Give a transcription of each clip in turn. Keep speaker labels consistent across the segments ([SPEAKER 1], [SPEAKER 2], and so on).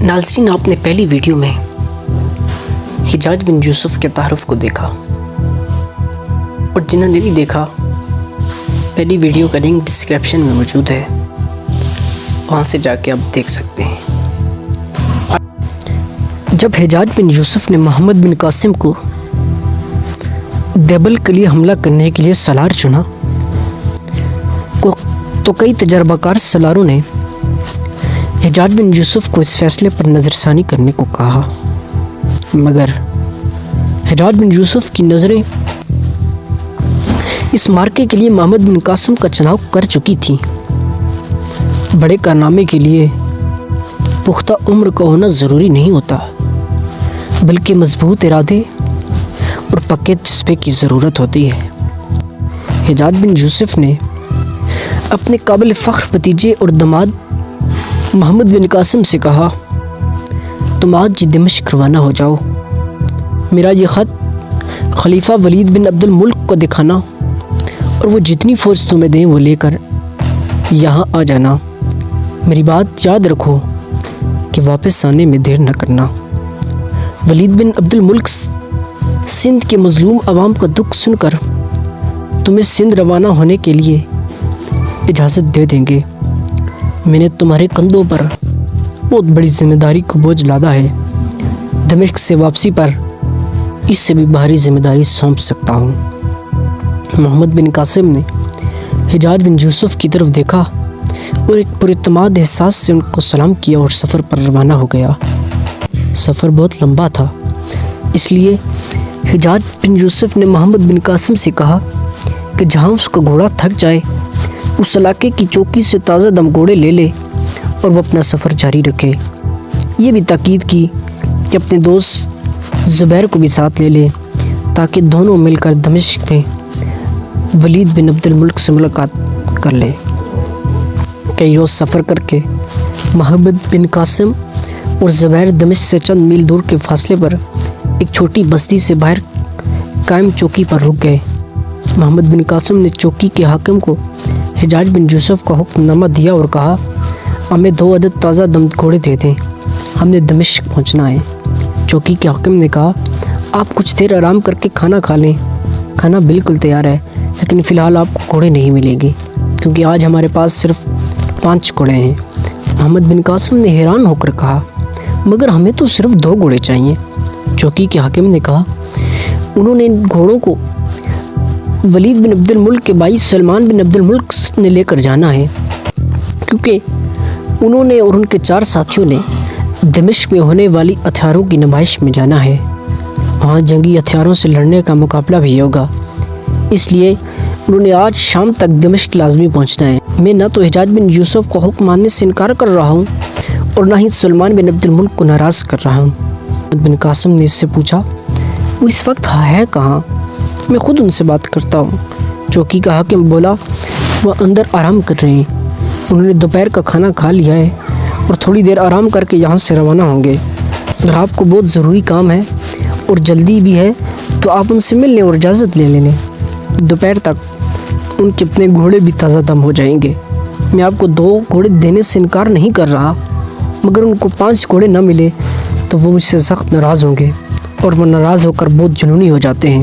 [SPEAKER 1] ناظرین، آپ نے پہلی ویڈیو میں حجاج بن یوسف کے تعارف کو دیکھا، اور جنہوں نے نہیں دیکھا پہلی ویڈیو کا لنک ڈسکرپشن میں موجود ہے، وہاں سے جا کے آپ دیکھ سکتے ہیں۔ جب حجاج بن یوسف نے محمد بن قاسم کو دیبل کے لیے حملہ کرنے کے لیے سالار چنا تو کئی تجربہ کار سالاروں نے حجاج بن یوسف کو اس فیصلے پر نظر ثانی کرنے کو کہا، مگر حجاج بن یوسف کی نظریں اس مارکے کے لیے محمد بن قاسم کا چناؤ کر چکی تھیں۔ بڑے کارنامے کے لیے پختہ عمر کا ہونا ضروری نہیں ہوتا، بلکہ مضبوط ارادے اور پکے جذبے کی ضرورت ہوتی ہے۔ حجاج بن یوسف نے اپنے قابل فخر بھتیجے اور داماد محمد بن قاسم سے کہا، تم آج دمشق روانہ ہو جاؤ، میرا یہ خط خلیفہ ولید بن عبد الملک کو دکھانا، اور وہ جتنی فوج تمہیں دیں وہ لے کر یہاں آ جانا۔ میری بات یاد رکھو کہ واپس آنے میں دیر نہ کرنا۔ ولید بن عبد الملک سندھ کے مظلوم عوام کا دکھ سن کر تمہیں سندھ روانہ ہونے کے لیے اجازت دے دیں گے۔ میں نے تمہارے کندھوں پر بہت بڑی ذمہ داری کو بوجھ لادا ہے، دمشق سے واپسی پر اس سے بھی بھاری ذمہ داری سونپ سکتا ہوں۔ محمد بن قاسم نے حجاج بن یوسف کی طرف دیکھا اور ایک پراعتماد احساس سے ان کو سلام کیا اور سفر پر روانہ ہو گیا۔ سفر بہت لمبا تھا، اس لیے حجاج بن یوسف نے محمد بن قاسم سے کہا کہ جہاں اس کا گھوڑا تھک جائے اس علاقے کی چوکی سے تازہ دم گھوڑے لے لے اور وہ اپنا سفر جاری رکھے۔ یہ بھی تاکید کی کہ اپنے دوست زبیر کو بھی ساتھ لے لے تاکہ دونوں مل کر دمشق میں ولید بن عبد الملک سے ملاقات کر لے۔ کئی روز سفر کر کے محمد بن قاسم اور زبیر دمشق سے چند میل دور کے فاصلے پر ایک چھوٹی بستی سے باہر قائم چوکی پر رک گئے۔ محمد بن قاسم نے چوکی کے حاکم کو حجاج بن یوسف کا حکم نامہ دیا اور کہا، ہمیں 2 عدد تازہ دم گھوڑے دے دیں، ہم نے دمشق پہنچنا ہے۔ چوکی کے حاکم نے کہا، آپ کچھ دیر آرام کر کے کھانا کھا لیں، کھانا بالکل تیار ہے، لیکن فی الحال آپ کو گھوڑے نہیں ملیں گے کیونکہ آج ہمارے پاس صرف 5 گھوڑے ہیں۔ محمد بن قاسم نے حیران ہو کر کہا، مگر ہمیں تو صرف 2 گھوڑے چاہیے۔ چوکی کے حاکم نے کہا، انہوں نے ان گھوڑوں کو ولید بن عبد الملک کے بھائی سلمان بن عبد الملک نے لے کر جانا ہے، کیونکہ انہوں نے اور ان کے 4 ساتھیوں نے دمشق میں ہونے والی ہتھیاروں کی نمائش میں جانا ہے۔ وہاں جنگی ہتھیاروں سے لڑنے کا مقابلہ بھی ہوگا، اس لیے انہوں نے آج شام تک دمشق لازمی پہنچنا ہے۔ میں نہ تو حجاج بن یوسف کو حکم ماننے سے انکار کر رہا ہوں اور نہ ہی سلمان بن عبد الملک کو ناراض کر رہا ہوں۔ محمد بن قاسم نے اس سے پوچھا، وہ اس وقت ہے کہاں؟ میں خود ان سے بات کرتا ہوں۔ چوکی کا حاکم بولا، وہ اندر آرام کر رہے ہیں، انہوں نے دوپہر کا کھانا کھا لیا ہے اور تھوڑی دیر آرام کر کے یہاں سے روانہ ہوں گے۔ اگر آپ کو بہت ضروری کام ہے اور جلدی بھی ہے تو آپ ان سے مل لیں اور اجازت لے لیں۔ دوپہر تک ان کے اپنے گھوڑے بھی تازہ دم ہو جائیں گے۔ میں آپ کو 2 گھوڑے دینے سے انکار نہیں کر رہا، مگر ان کو 5 گھوڑے نہ ملے تو وہ مجھ سے سخت ناراض ہوں گے، اور وہ ناراض ہو کر بہت جنونی ہو جاتے ہیں۔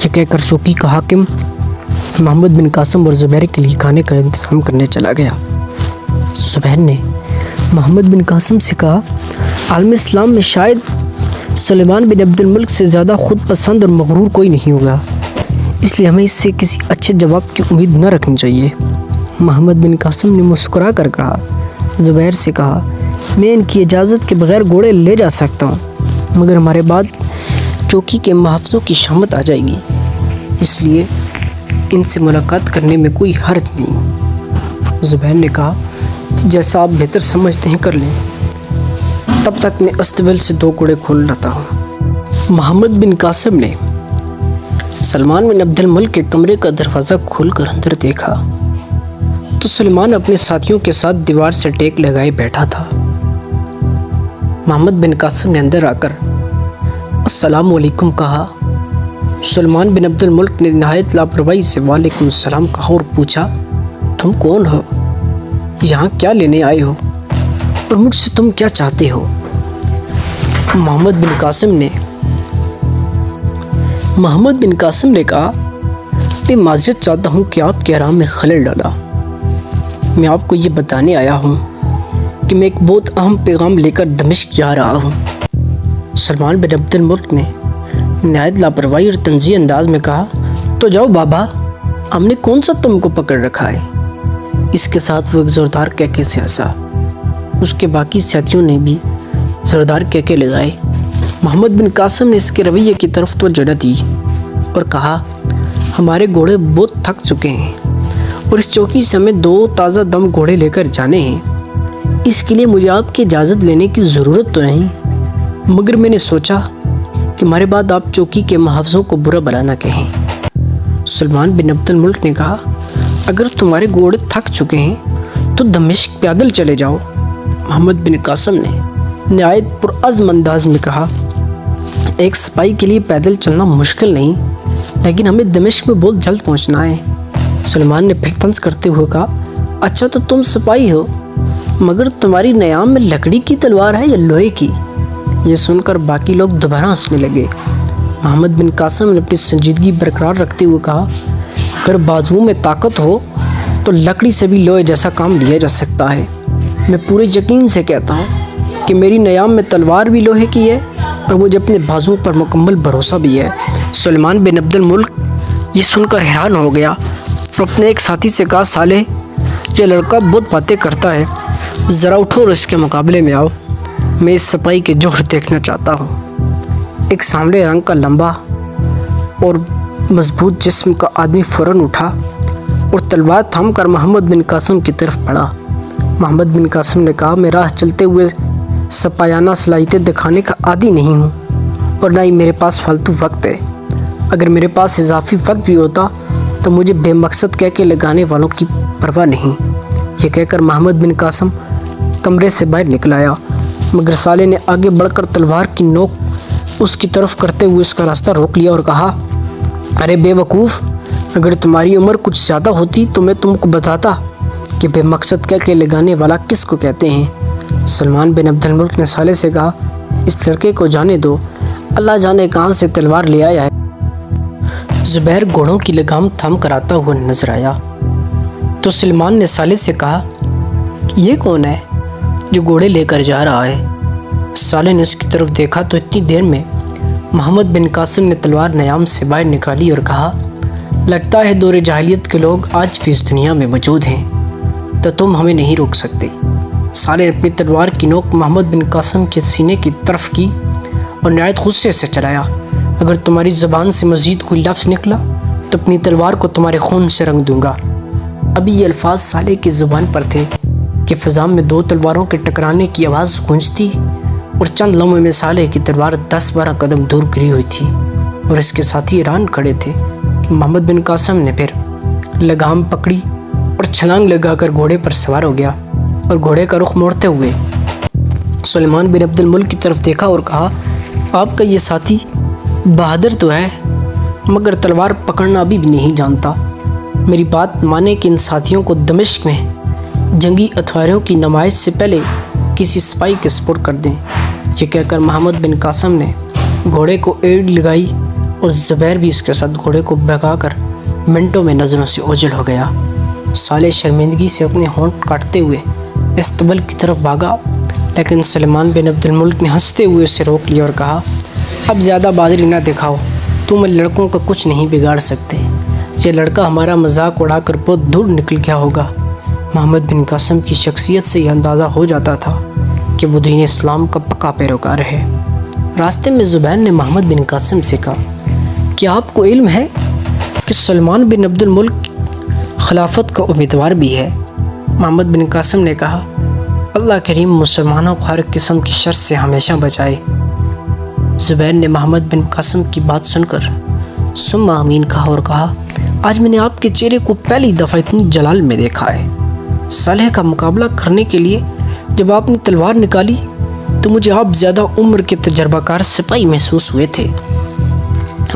[SPEAKER 1] یہ کہہ کر چوکی کا حاکم محمد بن قاسم اور زبیر کے لیے کھانے کا انتظام کرنے چلا گیا۔ زبیر نے محمد بن قاسم سے کہا، عالم اسلام میں شاید سلیمان بن عبد الملک سے زیادہ خود پسند اور مغرور کوئی نہیں ہوگا، اس لیے ہمیں اس سے کسی اچھے جواب کی امید نہ رکھنی چاہیے۔ محمد بن قاسم نے مسکرا کر کہا، زبیر سے کہا، میں ان کی اجازت کے بغیر گھوڑے لے جا سکتا ہوں، مگر ہمارے بعد چوکی کے محافظوں کی شامت آ جائے گی، اس لیے ان سے ملاقات کرنے میں کوئی حرج نہیں۔ زبیر نے کہا، جیسا آپ بہتر سمجھتے ہیں کر لیں، تب تک میں استبل سے 2 گھوڑے کھول لاتا ہوں۔ محمد بن قاسم نے سلمان بن عبد الملک کے کمرے کا دروازہ کھول کر اندر دیکھا تو سلمان اپنے ساتھیوں کے ساتھ دیوار سے ٹیک لگائے بیٹھا تھا۔ محمد بن قاسم نے اندر آ کر السلام علیکم کہا۔ سلمان بن عبد الملک نے نہایت لاپرواہی سے وعلیکم السلام کہا اور پوچھا، تم کون ہو؟ یہاں کیا لینے آئے ہو اور مجھ سے تم کیا چاہتے ہو؟ محمد بن قاسم نے کہا میں معذرت چاہتا ہوں کہ آپ کے آرام میں خلل ڈالا۔ میں آپ کو یہ بتانے آیا ہوں کہ میں ایک بہت اہم پیغام لے کر دمشق جا رہا ہوں۔ سلمان بن عبد الملک نے نہایت لاپرواہی اور طنزیہ انداز میں کہا تو جاؤ بابا، ہم نے کون سا تم کو پکڑ رکھا ہے۔ اس کے ساتھ وہ ایک زوردار کہکے سے ہنسا۔ اس کے باقی ساتھیوں نے بھی زوردار کہکے لگائے۔ محمد بن قاسم نے اس کے رویے کی طرف توجہ نہ دی اور کہا ہمارے گھوڑے بہت تھک چکے ہیں اور اس چوکی سے ہمیں 2 تازہ دم گھوڑے لے کر جانے ہیں۔ اس کے لیے مجھے آپ کی اجازت لینے کی ضرورت تو نہیں، مگر میں نے سوچا کہ ہمارے بعد آپ چوکی کے محافظوں کو برا بھلا نہ کہیں۔ سلمان بن عبد الملک نے کہا اگر تمہارے گھوڑے تھک چکے ہیں تو دمشق پیدل چلے جاؤ۔ محمد بن قاسم نے نہایت پرعزم انداز میں کہا ایک سپاہی کے لیے پیدل چلنا مشکل نہیں، لیکن ہمیں دمشق میں بہت جلد پہنچنا ہے۔ سلمان نے پھر طنز کرتے ہوئے کہا اچھا تو تم سپاہی ہو، مگر تمہاری نیام میں لکڑی کی تلوار ہے یا لوہے کی؟ یہ سن کر باقی لوگ دوبارہ ہنسنے لگے۔ محمد بن قاسم نے اپنی سنجیدگی برقرار رکھتے ہوئے کہا اگر بازوؤں میں طاقت ہو تو لکڑی سے بھی لوہے جیسا کام لیا جا سکتا ہے۔ میں پورے یقین سے کہتا ہوں کہ میری نیام میں تلوار بھی لوہے کی ہے اور مجھے اپنے بازوؤں پر مکمل بھروسہ بھی ہے۔ سلمان بن عبد الملک یہ سن کر حیران ہو گیا اور اپنے ایک ساتھی سے کہا سالے یہ لڑکا بہت باتیں کرتا ہے، ذرا اٹھو اور اس کے مقابلے میں آؤ، میں اس سپاہی کے جوہر دیکھنا چاہتا ہوں۔ ایک سانولے رنگ کا لمبا اور مضبوط جسم کا آدمی فوراً اٹھا اور تلوار تھام کر محمد بن قاسم کی طرف بڑھا۔ محمد بن قاسم نے کہا میں راہ چلتے ہوئے سپاہیانہ صلاحیتیں دکھانے کا عادی نہیں ہوں اور نہ ہی میرے پاس فالتو وقت ہے۔ اگر میرے پاس اضافی وقت بھی ہوتا تو مجھے بے مقصد کہہ کے لگانے والوں کی پرواہ نہیں۔ یہ کہہ کر محمد بن قاسم کمرے سے باہر نکل آیا، مگر سالے نے آگے بڑھ کر تلوار کی نوک اس کی طرف کرتے ہوئے اس کا راستہ روک لیا اور کہا ارے بے وقوف، اگر تمہاری عمر کچھ زیادہ ہوتی تو میں تم کو بتاتا کہ بے مقصد کہہ کے لگانے والا کس کو کہتے ہیں۔ سلمان بن عبد الملک نے سالے سے کہا اس لڑکے کو جانے دو، اللہ جانے کہاں سے تلوار لے آیا ہے۔ زبیر گھوڑوں کی لگام تھام کر آتا ہوا نظر آیا تو سلمان نے سالے سے کہا کہ یہ کون ہے جو گھوڑے لے کر جا رہا ہے؟ سالے نے اس کی طرف دیکھا تو اتنی دیر میں محمد بن قاسم نے تلوار نیام سے باہر نکالی اور کہا لگتا ہے دور جاہلیت کے لوگ آج بھی اس دنیا میں موجود ہیں، تو تم ہمیں نہیں روک سکتے۔ سالے نے اپنی تلوار کی نوک محمد بن قاسم کے سینے کی طرف کی اور نہایت غصے سے چلایا اگر تمہاری زبان سے مزید کوئی لفظ نکلا تو اپنی تلوار کو تمہارے خون سے رنگ دوں گا۔ ابھی یہ الفاظ سالے کی زبان پر تھے کہ فضا میں 2 تلواروں کے ٹکرانے کی آواز گونجتی اور چند لمحے میں سالے کی تلوار 10-12 قدم دور گری ہوئی تھی اور اس کے ساتھی حیران کھڑے تھے کہ محمد بن قاسم نے پھر لگام پکڑی اور چھلانگ لگا کر گھوڑے پر سوار ہو گیا اور گھوڑے کا رخ موڑتے ہوئے سلمان بن عبد الملک کی طرف دیکھا اور کہا آپ کا یہ ساتھی بہادر تو ہے مگر تلوار پکڑنا ابھی بھی نہیں جانتا۔ میری بات مانے کہ ان ساتھیوں کو دمشق میں جنگی ہتھیاروں کی نمائش سے پہلے کسی سپاہی کے سپرد کر دیں۔ یہ کہہ کر محمد بن قاسم نے گھوڑے کو ایڑ لگائی اور زبیر بھی اس کے ساتھ گھوڑے کو بھگا کر منٹوں میں نظروں سے اوجھل ہو گیا۔ سالے شرمندگی سے اپنے ہونٹ کاٹتے ہوئے استقبال کی طرف بھاگا، لیکن سلمان بن عبد الملک نے ہنستے ہوئے اسے روک لیا اور کہا اب زیادہ بہادری نہ دکھاؤ، تم ان لڑکوں کا کچھ نہیں بگاڑ سکتے۔ یہ لڑکا ہمارا مذاق اڑا کر بہت دور نکل گیا ہوگا۔ محمد بن قاسم کی شخصیت سے یہ اندازہ ہو جاتا تھا کہ وہ دین اسلام کا پکا پیروکار ہے۔ راستے میں زبیر نے محمد بن قاسم سے کہا کہ آپ کو علم ہے کہ سلمان بن عبد الملک خلافت کا امیدوار بھی ہے؟ محمد بن قاسم نے کہا اللہ کریم مسلمانوں کو ہر قسم کی شر سے ہمیشہ بچائے۔ زبیر نے محمد بن قاسم کی بات سن کر ثم آمین کہا اور کہا آج میں نے آپ کے چہرے کو پہلی دفعہ اتنی جلال میں دیکھا ہے۔ صالح کا مقابلہ کرنے کے لیے جب آپ نے تلوار نکالی تو مجھے آپ زیادہ عمر کے تجربہ کار سپاہی محسوس ہوئے تھے۔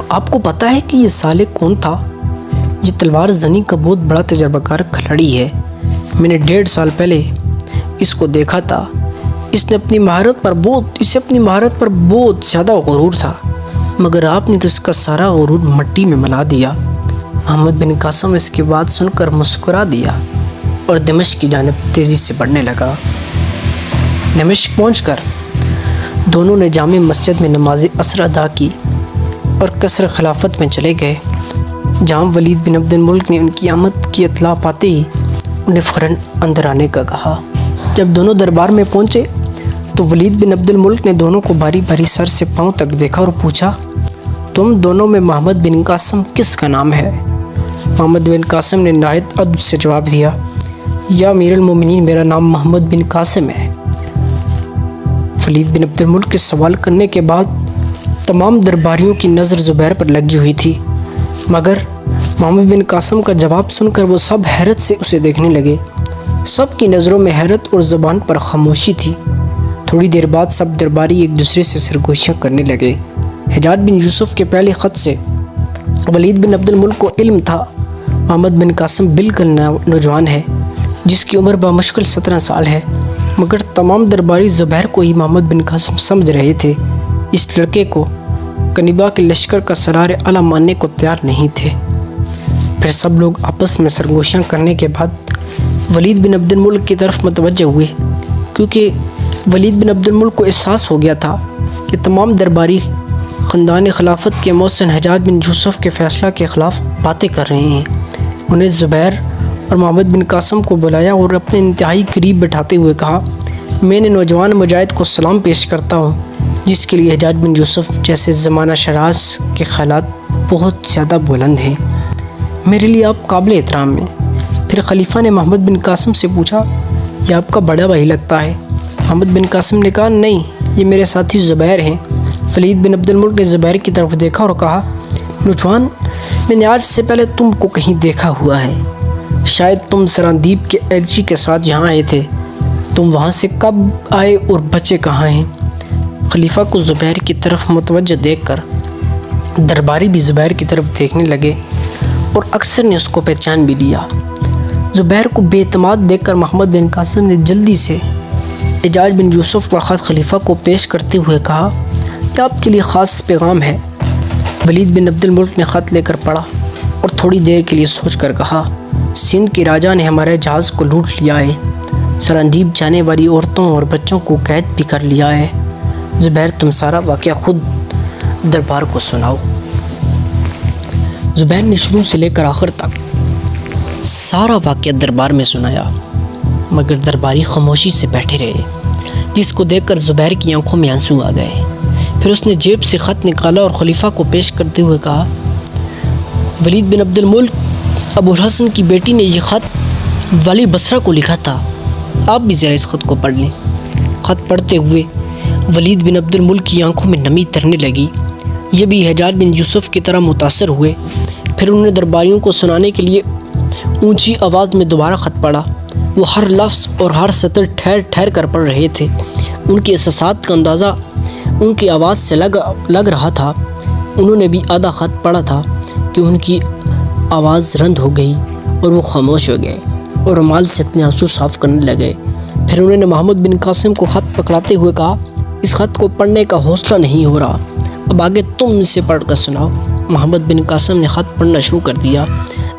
[SPEAKER 1] آپ کو پتہ ہے کہ یہ صالح کون تھا؟ یہ تلوار زنی کا بہت بڑا تجربہ کار کھلاڑی ہے۔ میں نے 1.5 سال پہلے اس کو دیکھا تھا۔ اسے اپنی مہارت پر بہت زیادہ غرور تھا، مگر آپ نے تو اس کا سارا غرور مٹی میں ملا دیا۔ محمد بن قاسم اس کی بات سن کر مسکرا دیا اور دمشق کی جانب تیزی سے بڑھنے لگا۔ دمشق پہنچ کر دونوں نے جامع مسجد میں نماز عصر ادا کی اور قصر خلافت میں چلے گئے، جہاں ولید بن عبد الملک نے ان کی آمد کی اطلاع پاتے ہی انہیں فوراً اندر آنے کا کہا۔ جب دونوں دربار میں پہنچے تو ولید بن عبد الملک نے دونوں کو باری باری سر سے پاؤں تک دیکھا اور پوچھا، تم دونوں میں محمد بن قاسم کس کا نام ہے؟ محمد بن قاسم نے نہایت ادب سے جواب دیا، یا امیر المومنین، میرا نام محمد بن قاسم ہے۔ ولید بن عبد الملک کے سوال کرنے کے بعد تمام درباریوں کی نظر زبیر پر لگی ہوئی تھی، مگر محمد بن قاسم کا جواب سن کر وہ سب حیرت سے اسے دیکھنے لگے۔ سب کی نظروں میں حیرت اور زبان پر خاموشی تھی۔ تھوڑی دیر بعد سب درباری ایک دوسرے سے سرگوشیاں کرنے لگے۔ حجاج بن یوسف کے پہلے خط سے ولید بن عبد الملک کو علم تھا محمد بن قاسم بالکل نوجوان ہے، جس کی عمر بمشکل 17 سال ہے، مگر تمام درباری زبیر کو ہی محمد بن قاسم سمجھ رہے تھے۔ اس لڑکے کو کنیبا کے لشکر کا سرار اعلیٰ ماننے کو تیار نہیں تھے۔ پھر سب لوگ آپس میں سرگوشیاں کرنے کے بعد ولید بن عبد الملک کی طرف متوجہ ہوئے، کیونکہ ولید بن عبد الملک کو احساس ہو گیا تھا کہ تمام درباری خاندان خلافت کے محسن حجاج بن یوسف کے فیصلہ کے خلاف باتیں کر رہے ہیں۔ انہیں زبیر اور محمد بن قاسم کو بلایا اور اپنے انتہائی قریب بٹھاتے ہوئے کہا، میں نے نوجوان مجاہد کو سلام پیش کرتا ہوں، جس کے لیے حجاج بن یوسف جیسے زمانہ شراز کے خیالات بہت زیادہ بلند ہیں۔ میرے لیے آپ قابل احترام ہیں۔ پھر خلیفہ نے محمد بن قاسم سے پوچھا، یہ آپ کا بڑا بھائی لگتا ہے؟ محمد بن قاسم نے کہا، نہیں، یہ میرے ساتھی زبیر ہیں۔ ولید بن عبد الملک نے زبیر کی طرف دیکھا اور کہا، نوجوان، میں نے آج سے پہلے تم کو کہیں دیکھا ہوا ہے، شاید تم سراندیپ کے ایلچی کے ساتھ یہاں آئے تھے۔ تم وہاں سے کب آئے اور بچے کہاں ہیں؟ خلیفہ کو زبیر کی طرف متوجہ دیکھ کر درباری بھی زبیر کی طرف دیکھنے لگے اور اکثر نے اس کو پہچان بھی لیا۔ زبیر کو بے اعتماد دیکھ کر محمد بن قاسم نے جلدی سے حجاج بن یوسف کا خط خلیفہ کو پیش کرتے ہوئے کہا، یہ آپ کے لیے خاص پیغام ہے۔ ولید بن عبد الملک نے خط لے کر پڑھا اور تھوڑی دیر کے لیے سوچ کر کہا، سندھ کے راجا نے ہمارے جہاز کو لوٹ لیا ہے، سراندیپ جانے والی عورتوں اور بچوں کو قید بھی کر لیا ہے۔ زبیر، تم سارا واقعہ خود دربار کو سناؤ۔ زبیر نے شروع سے لے کر آخر تک سارا واقعہ دربار میں سنایا، مگر درباری خاموشی سے بیٹھے رہے، جس کو دیکھ کر زبیر کی آنکھوں میں آنسو آ گئے۔ پھر اس نے جیب سے خط نکالا اور خلیفہ کو پیش کرتے ہوئے کہا، ولید بن عبد الملک، ابو الحسن کی بیٹی نے یہ خط والی بصرہ کو لکھا تھا، آپ بھی ذرا اس خط کو پڑھ لیں۔ خط پڑھتے ہوئے ولید بن عبد الملک کی آنکھوں میں نمی ترنے لگی۔ یہ بھی حجاج بن یوسف کی طرح متاثر ہوئے۔ پھر انہوں نے درباریوں کو سنانے کے لیے اونچی آواز میں دوبارہ خط پڑھا۔ وہ ہر لفظ اور ہر سطر ٹھہر ٹھہر کر پڑھ رہے تھے۔ ان کے احساسات کا اندازہ ان کی آواز سے لگ رہا تھا۔ انہوں نے بھی آدھا خط پڑھا تھا کہ ان کی آواز رند ہو گئی اور وہ خاموش ہو گئے اور رومال سے اپنے آنسو صاف کرنے لگے۔ پھر انہوں نے محمد بن قاسم کو خط پکڑاتے ہوئے کہا، اس خط کو پڑھنے کا حوصلہ نہیں ہو رہا، اب آگے تم اسے پڑھ کر سناؤ۔ محمد بن قاسم نے خط پڑھنا شروع کر دیا۔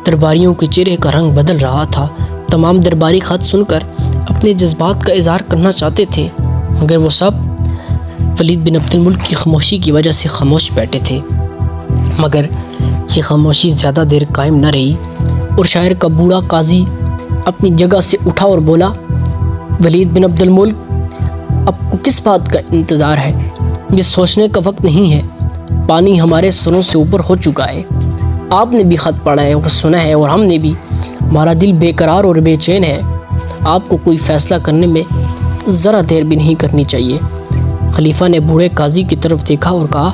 [SPEAKER 1] درباریوں کے چہرے کا رنگ بدل رہا تھا۔ تمام درباری خط سن کر اپنے جذبات کا اظہار کرنا چاہتے تھے، مگر وہ سب ولید بن عبد الملک کی خاموشی کی وجہ سے خاموش بیٹھے تھے۔ مگر یہ خاموشی زیادہ دیر قائم نہ رہی اور شاعر کا بوڑھا قاضی اپنی جگہ سے اٹھا اور بولا، ولید بن عبد الملک، آپ کو کس بات کا انتظار ہے؟ یہ سوچنے کا وقت نہیں ہے۔ پانی ہمارے سروں سے اوپر ہو چکا ہے۔ آپ نے بھی خط پڑھا ہے اور سنا ہے، اور ہم نے بھی۔ ہمارا دل بے قرار اور بے چین ہے۔ آپ کو کوئی فیصلہ کرنے میں ذرا دیر بھی نہیں کرنی چاہیے۔ خلیفہ نے بوڑھے قاضی کی طرف دیکھا اور کہا،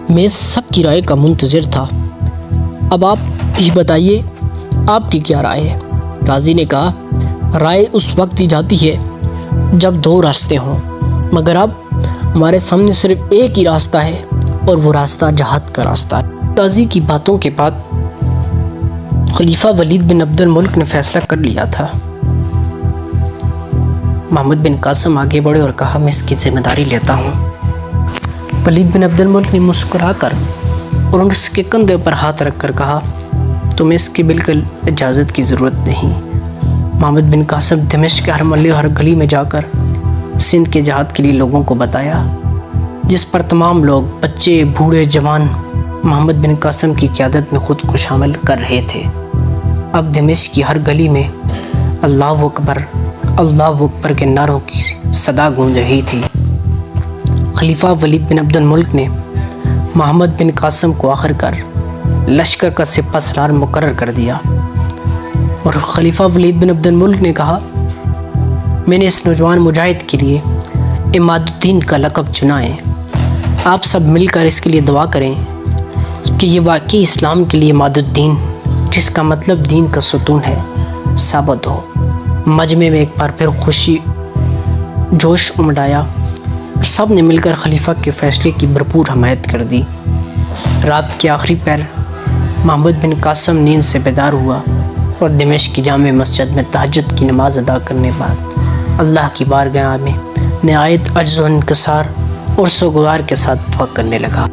[SPEAKER 1] میں سب کی رائے کا منتظر تھا، اب آپ ہی بتائیے آپ کی کیا رائے ہے؟ قاضی نے کہا، رائے اس وقت دی جاتی ہے جب دو راستے ہوں، مگر اب ہمارے سامنے صرف ایک ہی راستہ ہے اور وہ راستہ جہاد کا راستہ ہے۔ قاضی کی باتوں کے بعد خلیفہ ولید بن عبد الملک نے فیصلہ کر لیا تھا۔ محمد بن قاسم آگے بڑھے اور کہا میں اس کی ذمہ داری لیتا ہوں۔ ولید بن عبد الملک نے مسکرا کر اور اس کے کندھے پر ہاتھ رکھ کر کہا تمہیں اس کی بالکل اجازت کی ضرورت نہیں۔ محمد بن قاسم دمشق کے ہر محلے ہر گلی میں جا کر سندھ کے جہاد کے لیے لوگوں کو بتایا، جس پر تمام لوگ بچے بوڑھے جوان محمد بن قاسم کی قیادت میں خود کو شامل کر رہے تھے۔ اب دمشق کی ہر گلی میں اللہ اکبر کے نعروں کی صدا گونج رہی تھی۔ خلیفہ ولید بن عبد الملک نے محمد بن قاسم کو آخر کر لشکر کا سپہ سالار مقرر کر دیا، اور خلیفہ ولید بن عبد الملک نے کہا میں نے اس نوجوان مجاہد کے لیے عماد الدین کا لقب چنا ہے، آپ سب مل کر اس کے لیے دعا کریں کہ یہ واقعی اسلام کے لیے عماد الدین، جس کا مطلب دین کا ستون ہے، ثابت ہو۔ مجمع میں ایک بار پھر خوشی جوش امڈ آیا، سب نے مل کر خلیفہ کے فیصلے کی بھرپور حمایت کر دی۔ رات کے آخری پہر محمد بن قاسم نیند سے بیدار ہوا اور دمشق کی جامع مسجد میں تہجد کی نماز ادا کرنے بعد اللہ کی بارگاہ میں نہایت عجز و انکسار اور سوگوار کے ساتھ دعا کرنے لگا۔